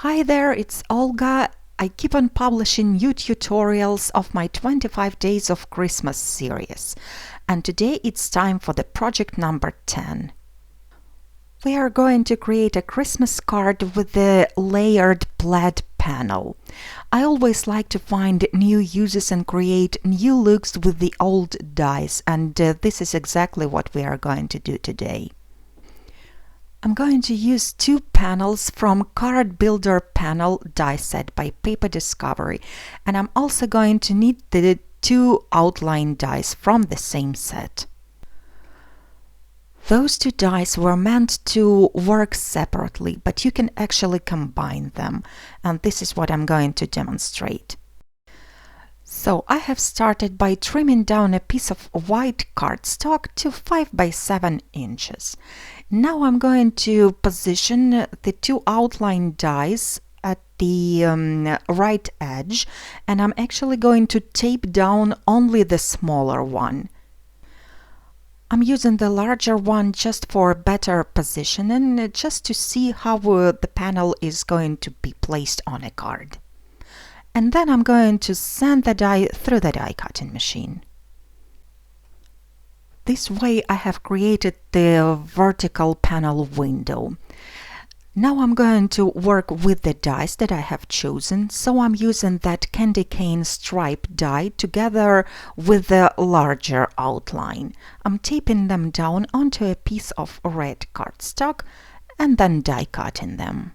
Hi there, it's Olga. I keep on publishing new tutorials of my 25 Days of Christmas series, and today it's time for the project number 10. We are going to create a Christmas card with the layered plaid panel. I always like to find new uses and create new looks with the old dies, and this is exactly what we are going to do today. I'm going to use two panels from Card Builder panel die set by Paper Discovery, and I'm also going to need the two outline dies from the same set. Those two dies were meant to work separately, but you can actually combine them, and this is what I'm going to demonstrate. So I have started by trimming down a piece of white cardstock to 5 by 7 inches. Now I'm going to position the two outline dies at the right edge, and I'm actually going to tape down only the smaller one. I'm using the larger one just for better positioning, just to see how the panel is going to be placed on a card. And then I'm going to send the die through the die cutting machine. This way I have created the vertical panel window. Now I'm going to work with the dies that I have chosen, so I'm using that candy cane stripe die together with the larger outline. I'm taping them down onto a piece of red cardstock and then die cutting them.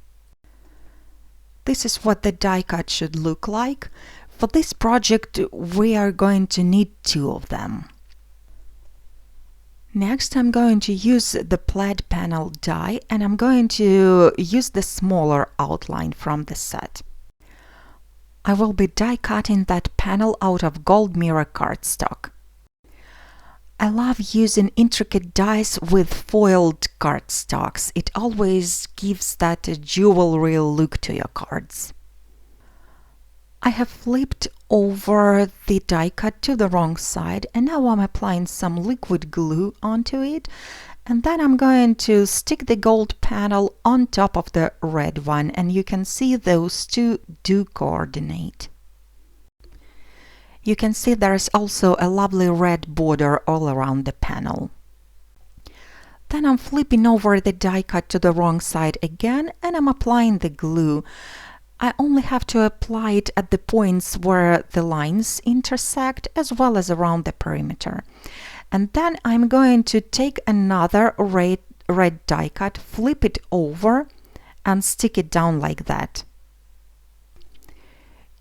This is what the die cut should look like. For this project we are going to need two of them. Next I'm going to use the plaid panel die, and I'm going to use the smaller outline from the set. I will be die cutting that panel out of gold mirror cardstock. I love using intricate dies with foiled cardstocks. It always gives that jewelry look to your cards. I have flipped over the die cut to the wrong side, and now I'm applying some liquid glue onto it, and then I'm going to stick the gold panel on top of the red one, and you can see those two do coordinate. You can see there is also a lovely red border all around the panel. Then I'm flipping over the die cut to the wrong side again, and I'm applying the glue. I only have to apply it at the points where the lines intersect, as well as around the perimeter. And then I'm going to take another red die cut, flip it over, and stick it down like that.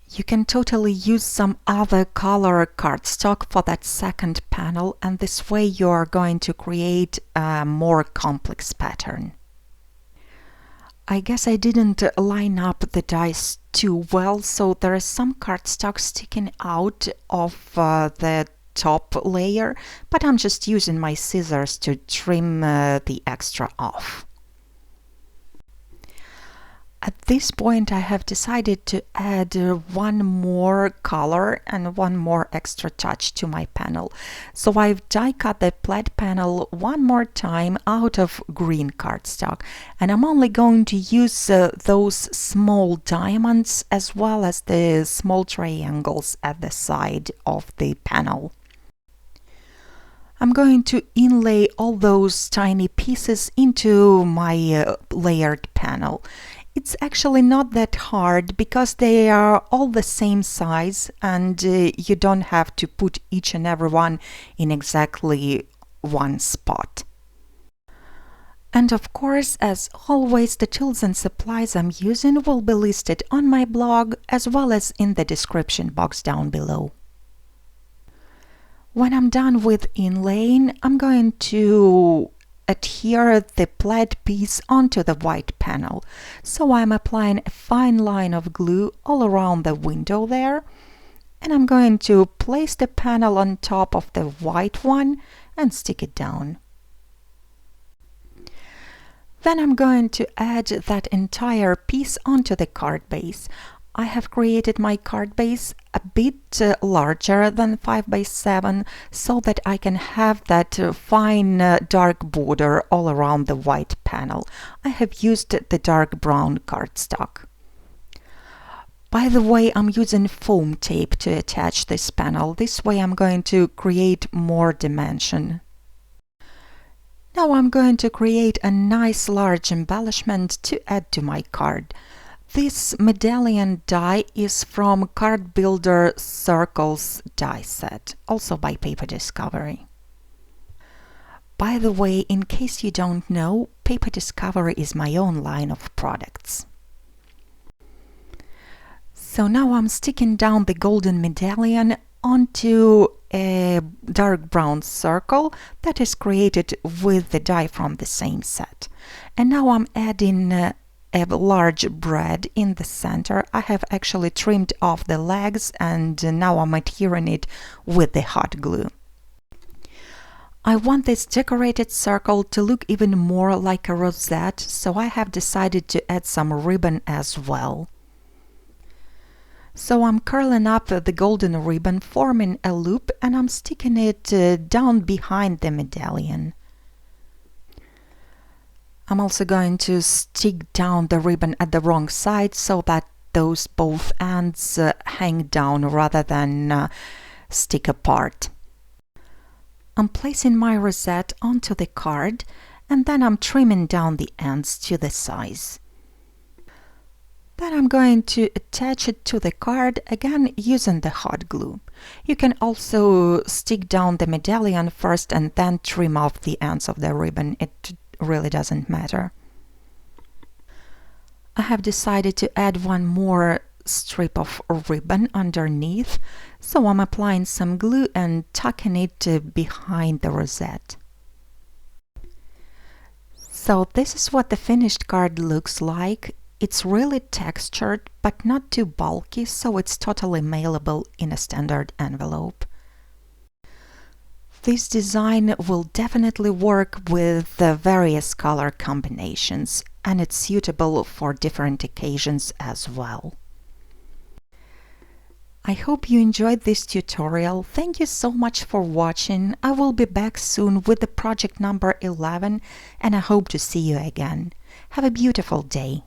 You can totally use some other color cardstock for that second panel, and this way you are going to create a more complex pattern. I guess I didn't line up the dies too well, so there is some cardstock sticking out of the top layer, but I'm just using my scissors to trim the extra off. At this point I have decided to add one more color and one more extra touch to my panel. So I've die cut the plaid panel one more time out of green cardstock, and I'm only going to use those small diamonds as well as the small triangles at the side of the panel. I'm going to inlay all those tiny pieces into my layered panel. It's actually not that hard because they are all the same size, and you don't have to put each and every one in exactly one spot. And of course, as always, the tools and supplies I'm using will be listed on my blog as well as in the description box down below. When I'm done with inlaying, I'm going to adhere the plaid piece onto the white panel. So I'm applying a fine line of glue all around the window there, and I'm going to place the panel on top of the white one and stick it down. Then I'm going to add that entire piece onto the card base. I have created my card base a bit larger than 5 by 7 so that I can have that fine dark border all around the white panel. I have used the dark brown cardstock. By the way, I'm using foam tape to attach this panel. This way I'm going to create more dimension. Now I'm going to create a nice large embellishment to add to my card. This medallion die is from Card Builder Circles die set, also by Paper Discovery. By the way, in case you don't know, Paper Discovery is my own line of products. So now I'm sticking down the golden medallion onto a dark brown circle that is created with the die from the same set. And now I'm adding a large brad in the center. I have actually trimmed off the legs and now I'm adhering it with the hot glue. I want this decorated circle to look even more like a rosette, so I have decided to add some ribbon as well. So I'm curling up the golden ribbon, forming a loop, and I'm sticking it down behind the medallion. I'm also going to stick down the ribbon at the wrong side so that those both ends hang down rather than stick apart. I'm placing my rosette onto the card and then I'm trimming down the ends to the size. Then I'm going to attach it to the card, again using the hot glue. You can also stick down the medallion first and then trim off the ends of the ribbon. It really doesn't matter. I have decided to add one more strip of ribbon underneath, so I'm applying some glue and tucking it behind the rosette. So this is what the finished card looks like. It's really textured, but not too bulky, so it's totally mailable in a standard envelope. This design will definitely work with the various color combinations, and it's suitable for different occasions as well. I hope you enjoyed this tutorial. Thank you so much for watching. I will be back soon with the project number 11, and I hope to see you again. Have a beautiful day.